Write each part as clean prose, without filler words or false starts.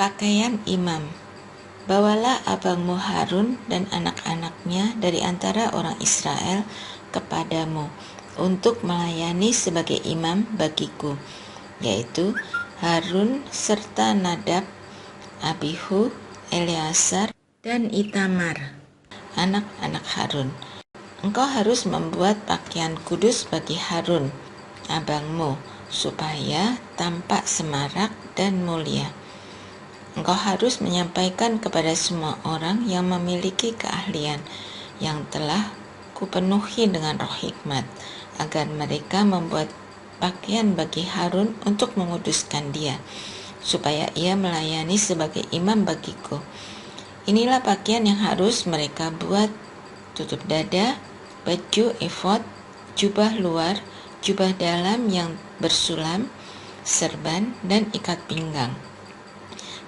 Pakaian imam. Bawalah abangmu Harun dan anak-anaknya dari antara orang Israel kepadamu untuk melayani sebagai imam bagiku, yaitu Harun serta Nadab, Abihu, Eleazar, dan Itamar, anak-anak Harun. Engkau harus membuat pakaian kudus bagi Harun, abangmu, supaya tampak semarak dan mulia. Engkau harus menyampaikan kepada semua orang yang memiliki keahlian yang telah kupenuhi dengan roh hikmat, agar mereka membuat pakaian bagi Harun untuk menguduskan dia, supaya ia melayani sebagai imam bagiku. Inilah pakaian yang harus mereka buat: tutup dada, baju efod, jubah luar, jubah dalam yang bersulam, serban, dan ikat pinggang.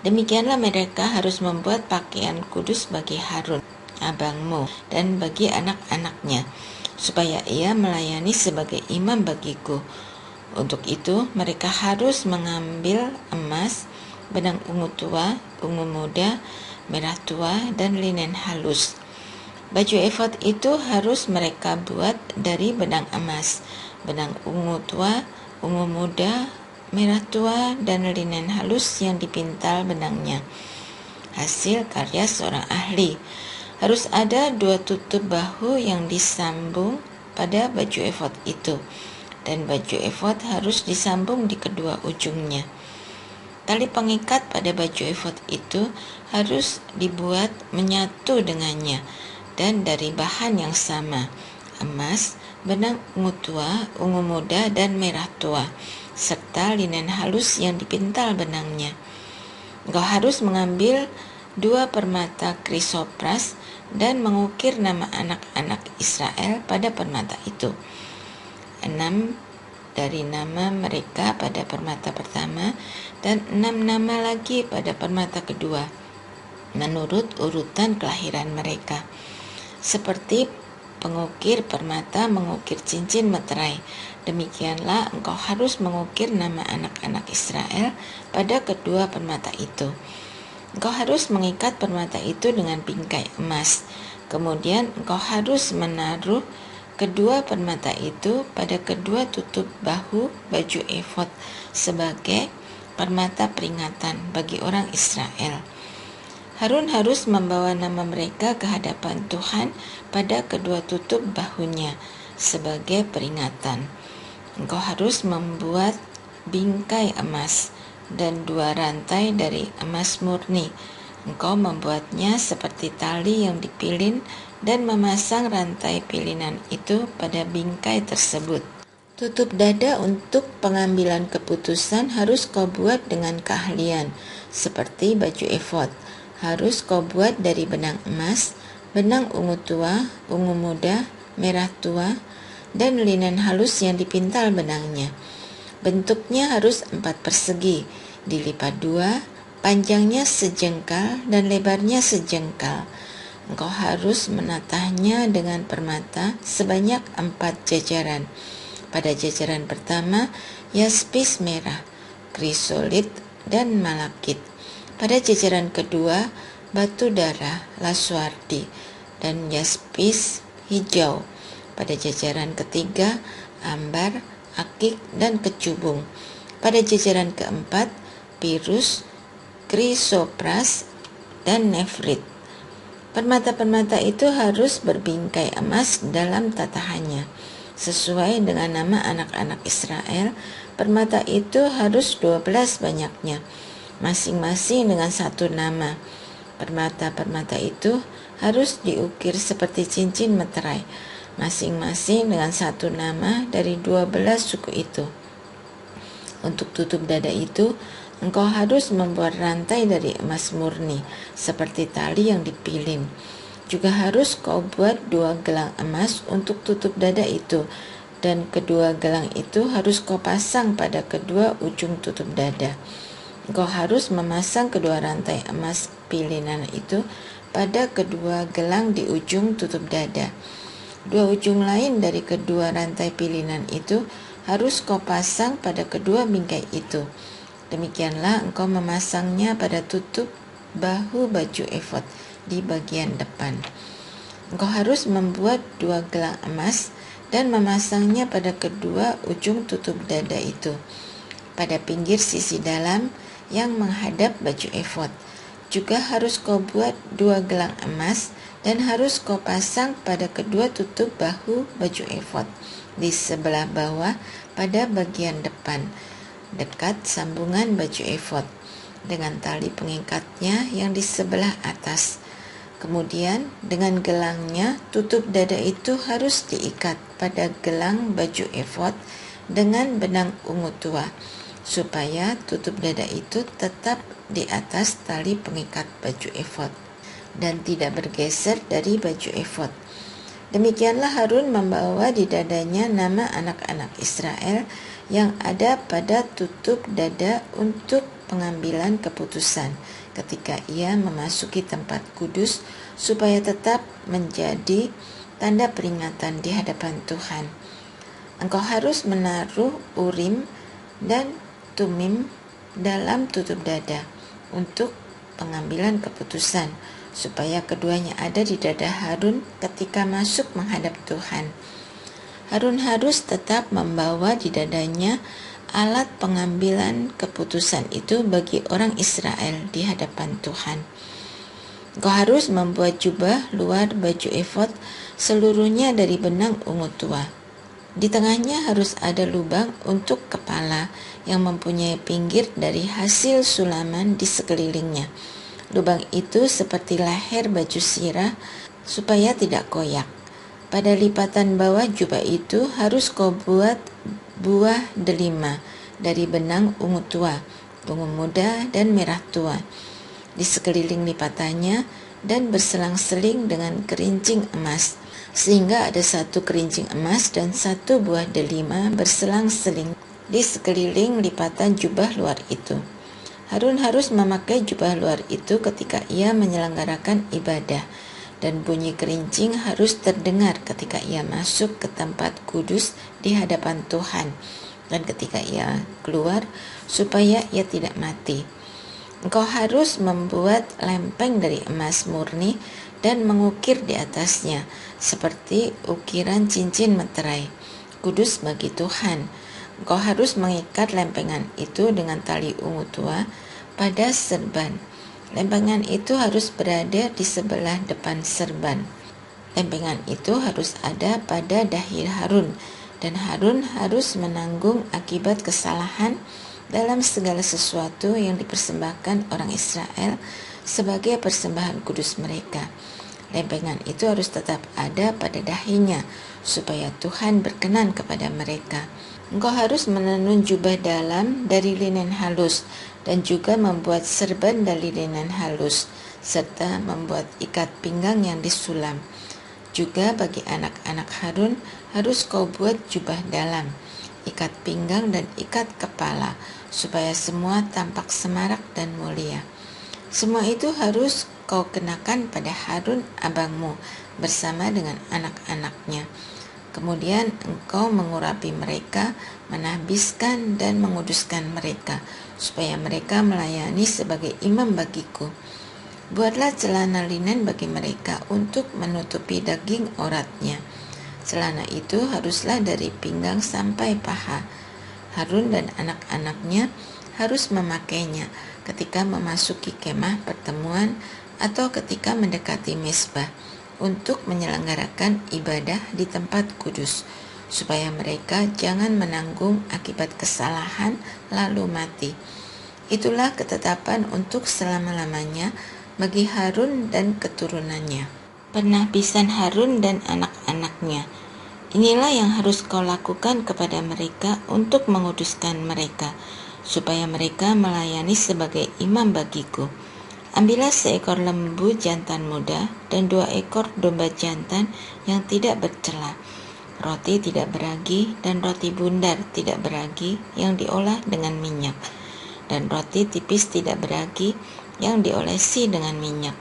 Demikianlah mereka harus membuat pakaian kudus bagi Harun, abangmu, dan bagi anak-anaknya, supaya ia melayani sebagai imam bagiku. Untuk itu mereka harus mengambil emas, benang ungu tua, ungu muda, merah tua, dan linen halus. Baju efod itu harus mereka buat dari benang emas, benang ungu tua, ungu muda, merah tua, dan linen halus yang dipintal benangnya, hasil karya seorang ahli. Harus ada 2 tutup bahu yang disambung pada baju efod itu, dan baju efod harus disambung di kedua ujungnya. Tali pengikat pada baju efod itu harus dibuat menyatu dengannya, dan dari bahan yang sama: emas, benang ungu tua, ungu muda, dan merah tua, serta linen halus yang dipintal benangnya. Engkau harus mengambil 2 permata krisopras dan mengukir nama anak-anak Israel pada permata itu. 6 dari nama mereka pada permata pertama, dan 6 nama lagi pada permata kedua, menurut urutan kelahiran mereka. Seperti pengukir permata mengukir cincin meterai, demikianlah engkau harus mengukir nama anak-anak Israel pada kedua permata itu. Engkau harus mengikat permata itu dengan bingkai emas. Kemudian engkau harus menaruh kedua permata itu pada kedua tutup bahu baju efod sebagai permata peringatan bagi orang Israel. Harun harus membawa nama mereka ke hadapan Tuhan pada kedua tutup bahunya sebagai peringatan. Engkau harus membuat bingkai emas dan 2 rantai dari emas murni. Engkau membuatnya seperti tali yang dipilin dan memasang rantai pilinan itu pada bingkai tersebut. Tutup dada untuk pengambilan keputusan harus kau buat dengan keahlian, seperti baju efod. Harus kau buat dari benang emas, benang ungu tua, ungu muda, merah tua, dan linen halus yang dipintal benangnya. Bentuknya harus 4 persegi, dilipat 2, panjangnya sejengkal dan lebarnya sejengkal. Engkau harus menatahnya dengan permata sebanyak 4 jajaran. Pada jajaran pertama, yaspis merah, krisolit, dan malakit. Pada jajaran kedua, batu darah, laswardi, dan yaspis hijau. Pada jajaran ketiga, ambar, akik, dan kecubung. Pada jajaran keempat, pirus, krisopras, dan nefrit. Permata-permata itu harus berbingkai emas dalam tatahannya. Sesuai dengan nama anak-anak Israel, permata itu harus 12 banyaknya, masing-masing dengan 1 nama. Permata-permata itu harus diukir seperti cincin meterai, masing-masing dengan 1 nama dari 12 suku itu. Untuk tutup dada itu, engkau harus membuat rantai dari emas murni, seperti tali yang dipilin. Juga harus kau buat 2 gelang emas untuk tutup dada itu, dan kedua gelang itu harus kau pasang pada kedua ujung tutup dada. Engkau harus memasang kedua rantai emas pilinan itu pada kedua gelang di ujung tutup dada. 2 ujung lain dari kedua rantai pilinan itu harus kau pasang pada kedua bingkai itu. Demikianlah engkau memasangnya pada tutup bahu baju efod di bagian depan. Engkau harus membuat 2 gelang emas dan memasangnya pada kedua ujung tutup dada itu, pada pinggir sisi dalam yang menghadap baju efod. Juga harus kau buat 2 gelang emas dan harus kau pasang pada kedua tutup bahu baju efod di sebelah bawah pada bagian depan, dekat sambungan baju efod, dengan tali pengikatnya yang di sebelah atas. Kemudian dengan gelangnya tutup dada itu harus diikat pada gelang baju efod dengan benang ungu tua, supaya tutup dada itu tetap di atas tali pengikat baju efod dan tidak bergeser dari baju efod. Demikianlah Harun membawa di dadanya nama anak-anak Israel yang ada pada tutup dada untuk pengambilan keputusan ketika ia memasuki tempat kudus, supaya tetap menjadi tanda peringatan di hadapan Tuhan. Engkau harus menaruh Urim dan Tumim dalam tutup dada untuk pengambilan keputusan, supaya keduanya ada di dada Harun ketika masuk menghadap Tuhan. Harun harus tetap membawa di dadanya alat pengambilan keputusan itu bagi orang Israel di hadapan Tuhan. Engkau harus membuat jubah luar baju efod seluruhnya dari benang ungu tua. Di tengahnya harus ada lubang untuk kepala yang mempunyai pinggir dari hasil sulaman di sekelilingnya. Lubang itu seperti leher baju sirah supaya tidak koyak. Pada lipatan bawah jubah itu harus kau buat buah delima dari benang ungu tua, ungu muda, dan merah tua di sekeliling lipatannya, dan berselang-seling dengan kerincing emas, sehingga ada 1 kerincing emas dan 1 buah delima berselang-seling di sekeliling lipatan jubah luar itu. Harun harus memakai jubah luar itu ketika ia menyelenggarakan ibadah, dan bunyi kerincing harus terdengar ketika ia masuk ke tempat kudus di hadapan Tuhan, dan ketika ia keluar, supaya ia tidak mati. Engkau harus membuat lempeng dari emas murni dan mengukir di atasnya, seperti ukiran cincin meterai, kudus bagi Tuhan. Engkau harus mengikat lempengan itu dengan tali ungu tua pada serban. Lempengan itu harus berada di sebelah depan serban. Lempengan itu harus ada pada dahi Harun, dan Harun harus menanggung akibat kesalahan dalam segala sesuatu yang dipersembahkan orang Israel sebagai persembahan kudus mereka. Lempengan itu harus tetap ada pada dahinya, supaya Tuhan berkenan kepada mereka. Engkau harus menenun jubah dalam dari linen halus, dan juga membuat serban dari linen halus, serta membuat ikat pinggang yang disulam. Juga bagi anak-anak Harun harus kau buat jubah dalam, ikat pinggang dan ikat kepala, supaya semua tampak semarak dan mulia. Semua itu harus kau kenakan pada Harun abangmu bersama dengan anak-anaknya. Kemudian engkau mengurapi mereka, menahbiskan dan menguduskan mereka, supaya mereka melayani sebagai imam bagiku. Buatlah celana linen bagi mereka untuk menutupi daging auratnya. Celana itu haruslah dari pinggang sampai paha. Harun dan anak-anaknya harus memakainya ketika memasuki kemah pertemuan atau ketika mendekati mezbah untuk menyelenggarakan ibadah di tempat kudus, supaya mereka jangan menanggung akibat kesalahan lalu mati. Itulah ketetapan untuk selama-lamanya bagi Harun dan keturunannya. Penahbisan Harun dan anak-anaknya. Inilah yang harus kau lakukan kepada mereka untuk menguduskan mereka, supaya mereka melayani sebagai imam bagiku. Ambillah 1 ekor lembu jantan muda dan 2 ekor domba jantan yang tidak bercela, roti tidak beragi dan roti bundar tidak beragi yang diolah dengan minyak, dan roti tipis tidak beragi yang diolesi dengan minyak.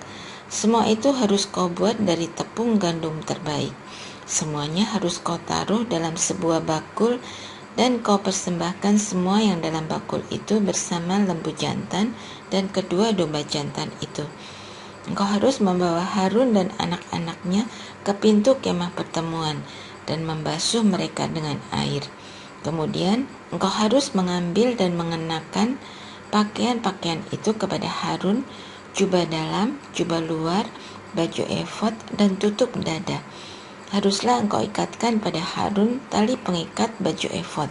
Semua itu harus kau buat dari tepung gandum terbaik. Semuanya harus kau taruh dalam sebuah bakul Dan kau persembahkan semua yang dalam bakul itu bersama lembu jantan dan kedua domba jantan itu. Engkau harus membawa Harun dan anak-anaknya ke pintu kemah pertemuan dan membasuh mereka dengan air. Kemudian engkau harus mengambil dan mengenakan pakaian-pakaian itu kepada Harun, jubah dalam, jubah luar, baju efod, dan tutup dada. Haruslah engkau ikatkan pada Harun tali pengikat baju efod.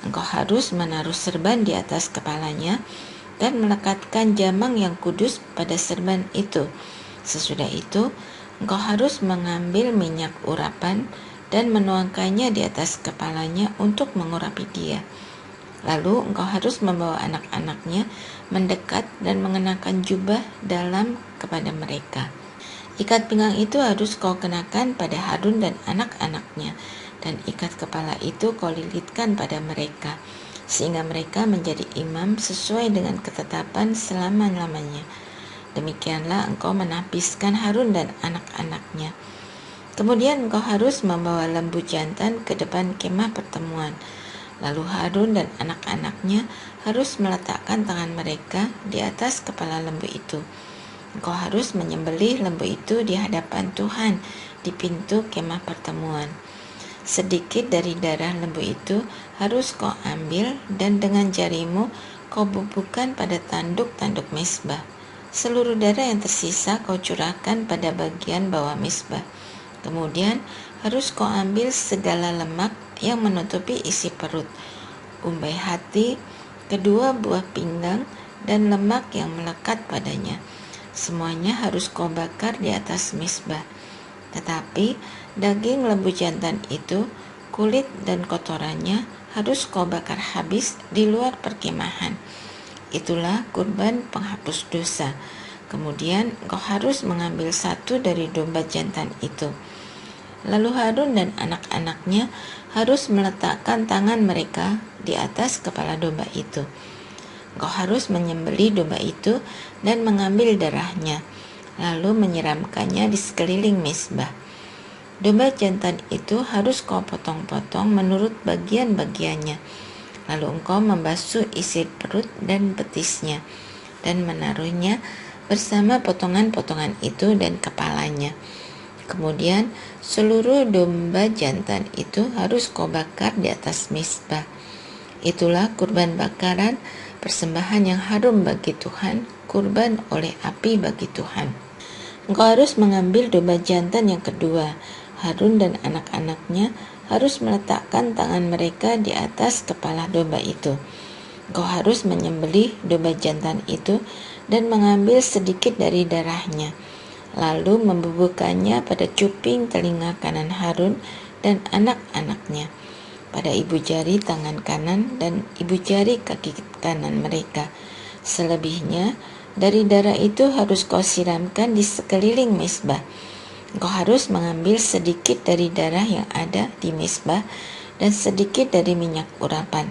Engkau harus menaruh serban di atas kepalanya dan melekatkan jamang yang kudus pada serban itu. Sesudah itu, engkau harus mengambil minyak urapan dan menuangkannya di atas kepalanya untuk mengurapi dia. Lalu engkau harus membawa anak-anaknya mendekat dan mengenakan jubah dalam kepada mereka. Ikat pinggang itu harus kau kenakan pada Harun dan anak-anaknya, dan ikat kepala itu kau lilitkan pada mereka, sehingga mereka menjadi imam sesuai dengan ketetapan selama-lamanya. Demikianlah engkau menapiskan Harun dan anak-anaknya. Kemudian engkau harus membawa lembu jantan ke depan kemah pertemuan. Lalu Harun dan anak-anaknya harus meletakkan tangan mereka di atas kepala lembu itu. Engkau harus menyembelih lembu itu di hadapan Tuhan di pintu kemah pertemuan. Sedikit dari darah lembu itu harus kau ambil dan dengan jarimu kau bubuhkan pada tanduk-tanduk mezbah. Seluruh darah yang tersisa kau curahkan pada bagian bawah mezbah. Kemudian harus kau ambil segala lemak yang menutupi isi perut, umbai hati, kedua buah pinggang, dan lemak yang melekat padanya. Semuanya harus kau bakar di atas mezbah. Tetapi daging lembu jantan itu, kulit dan kotorannya harus kau bakar habis di luar perkemahan. Itulah kurban penghapus dosa. Kemudian kau harus mengambil satu dari domba jantan itu. Lalu Harun dan anak-anaknya harus meletakkan tangan mereka di atas kepala domba itu. Engkau harus menyembelih domba itu dan mengambil darahnya, lalu menyiramkannya di sekeliling mezbah. Domba jantan itu harus kau potong-potong menurut bagian-bagiannya. Lalu engkau membasuh isi perut dan betisnya, dan menaruhnya bersama potongan-potongan itu dan kepalanya. Kemudian seluruh domba jantan itu harus kau bakar di atas mezbah. Itulah kurban bakaran, persembahan yang harum bagi Tuhan, kurban oleh api bagi Tuhan. Engkau harus mengambil domba jantan yang kedua. Harun dan anak-anaknya harus meletakkan tangan mereka di atas kepala domba itu. Engkau harus menyembelih domba jantan itu dan mengambil sedikit dari darahnya, lalu membubuhkannya pada cuping telinga kanan Harun dan anak-anaknya, pada ibu jari tangan kanan dan ibu jari kaki kanan mereka. Selebihnya dari darah itu harus kau siramkan di sekeliling mezbah. Engkau harus mengambil sedikit dari darah yang ada di mezbah dan sedikit dari minyak urapan,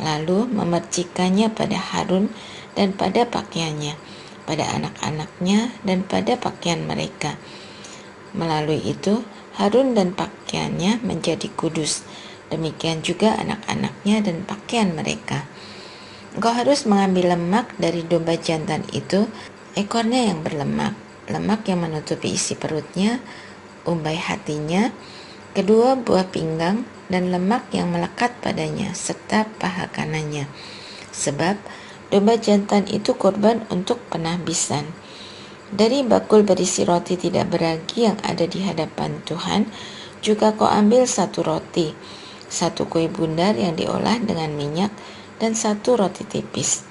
lalu memercikannya pada Harun dan pada pakaiannya, pada anak-anaknya dan pada pakaian mereka. Melalui itu Harun dan pakaiannya menjadi kudus, demikian juga anak-anaknya dan pakaian mereka. Engkau harus mengambil lemak dari domba jantan itu, ekornya yang berlemak, lemak yang menutupi isi perutnya, umbai hatinya, kedua buah pinggang, dan lemak yang melekat padanya, serta paha kanannya. Sebab domba jantan itu korban untuk penahbisan. Dari bakul berisi roti tidak beragi yang ada di hadapan Tuhan, juga kau ambil satu roti, satu kue bundar yang diolah dengan minyak, dan satu roti tipis.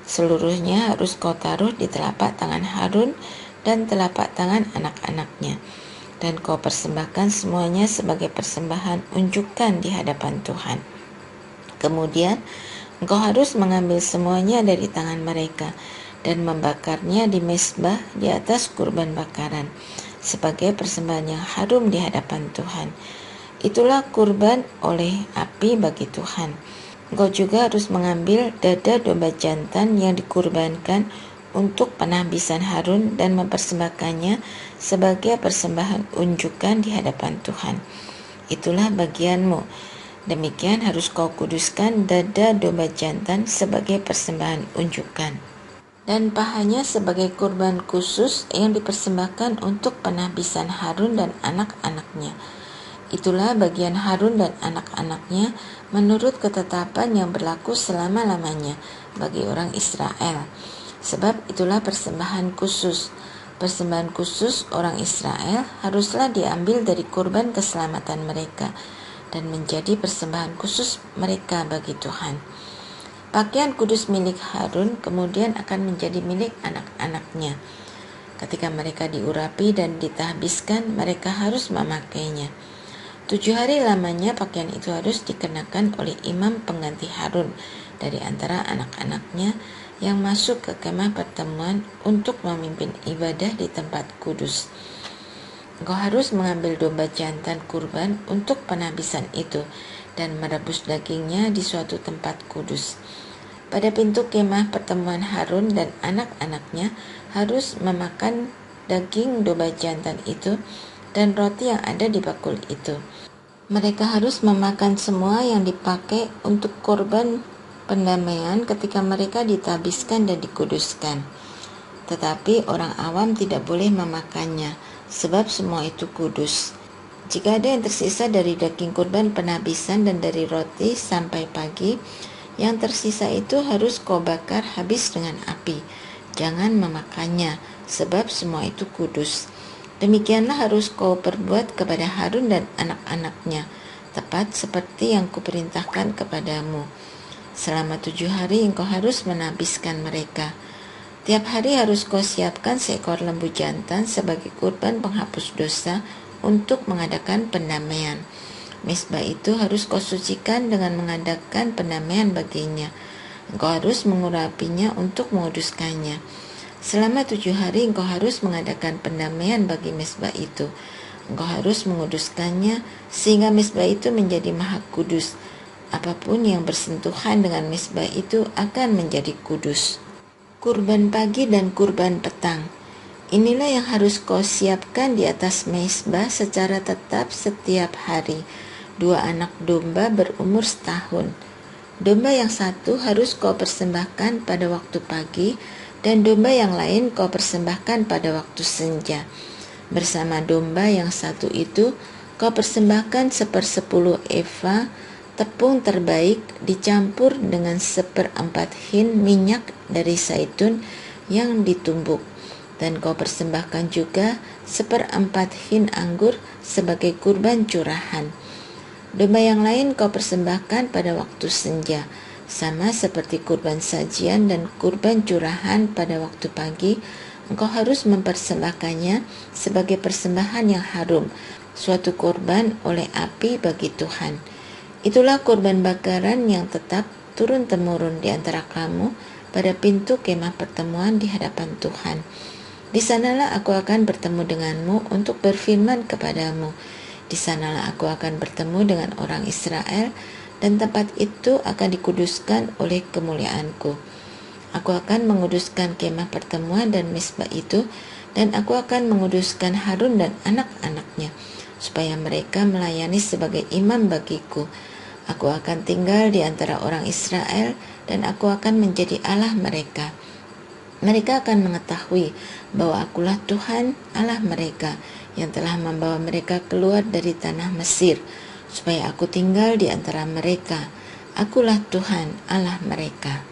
Seluruhnya harus kau taruh di telapak tangan Harun dan telapak tangan anak-anaknya, dan kau persembahkan semuanya sebagai persembahan unjukan di hadapan Tuhan. Kemudian engkau harus mengambil semuanya dari tangan mereka dan membakarnya di mezbah di atas kurban bakaran sebagai persembahan yang harum di hadapan Tuhan. Itulah kurban oleh api bagi Tuhan. Engkau juga harus mengambil dada domba jantan yang dikurbankan untuk penahbisan Harun dan mempersembahkannya sebagai persembahan unjukan di hadapan Tuhan. Itulah bagianmu. Demikian harus kau kuduskan dada domba jantan sebagai persembahan unjukan, dan pahanya sebagai kurban khusus yang dipersembahkan untuk penahbisan Harun dan anak-anaknya. Itulah bagian Harun dan anak-anaknya menurut ketetapan yang berlaku selama-lamanya bagi orang Israel. Sebab itulah persembahan khusus. Persembahan khusus orang Israel haruslah diambil dari kurban keselamatan mereka dan menjadi persembahan khusus mereka bagi Tuhan. Pakaian kudus milik Harun kemudian akan menjadi milik anak-anaknya. Ketika mereka diurapi dan ditahbiskan, mereka harus memakainya. 7 hari lamanya pakaian itu harus dikenakan oleh imam pengganti Harun dari antara anak-anaknya yang masuk ke kemah pertemuan untuk memimpin ibadah di tempat kudus. Engkau harus mengambil domba jantan kurban untuk penahbisan itu dan merebus dagingnya di suatu tempat kudus. Pada pintu kemah pertemuan Harun dan anak-anaknya harus memakan daging domba jantan itu dan roti yang ada di bakul itu. Mereka harus memakan semua yang dipakai untuk korban pendamaian ketika mereka ditahbiskan dan dikuduskan. Tetapi orang awam tidak boleh memakannya, sebab semua itu kudus. Jika ada yang tersisa dari daging kurban penahbisan dan dari roti sampai pagi, yang tersisa itu harus kau bakar habis dengan api. Jangan memakannya, sebab semua itu kudus. Demikianlah harus kau perbuat kepada Harun dan anak-anaknya, tepat seperti yang kuperintahkan kepadamu. Selama 7 hari engkau harus menahbiskan mereka. Tiap hari harus kau siapkan seekor lembu jantan sebagai kurban penghapus dosa untuk mengadakan pendamaian. Mezbah itu harus kau sucikan dengan mengadakan pendamaian baginya. Engkau harus mengurapinya untuk menguduskannya. Selama 7 hari engkau harus mengadakan pendamaian bagi mezbah itu. Engkau harus menguduskannya sehingga mezbah itu menjadi maha kudus. Apapun yang bersentuhan dengan mezbah itu akan menjadi kudus. Kurban pagi dan kurban petang. Inilah yang harus kau siapkan di atas mezbah secara tetap setiap hari. 2 anak domba berumur setahun. Domba yang satu harus kau persembahkan pada waktu pagi, dan domba yang lain kau persembahkan pada waktu senja. Bersama domba yang satu itu, kau persembahkan 1/10 eva tepung terbaik dicampur dengan 1/4 hin minyak dari zaitun yang ditumbuk, dan kau persembahkan juga 1/4 hin anggur sebagai kurban curahan. Domba yang lain kau persembahkan pada waktu senja, sama seperti kurban sajian dan kurban curahan pada waktu pagi. Engkau harus mempersembahkannya sebagai persembahan yang harum, suatu kurban oleh api bagi Tuhan. Itulah kurban bakaran yang tetap turun-temurun di antara kamu pada pintu kemah pertemuan di hadapan Tuhan. Di sanalah aku akan bertemu denganmu untuk berfirman kepadamu. Di sanalah aku akan bertemu dengan orang Israel, dan tempat itu akan dikuduskan oleh kemuliaanku. Aku akan menguduskan kemah pertemuan dan mezbah itu, dan aku akan menguduskan Harun dan anak-anaknya, supaya mereka melayani sebagai imam bagiku. Aku akan tinggal di antara orang Israel, dan aku akan menjadi Allah mereka. Mereka akan mengetahui bahwa akulah Tuhan Allah mereka, yang telah membawa mereka keluar dari tanah Mesir, supaya aku tinggal di antara mereka. Akulah Tuhan Allah mereka.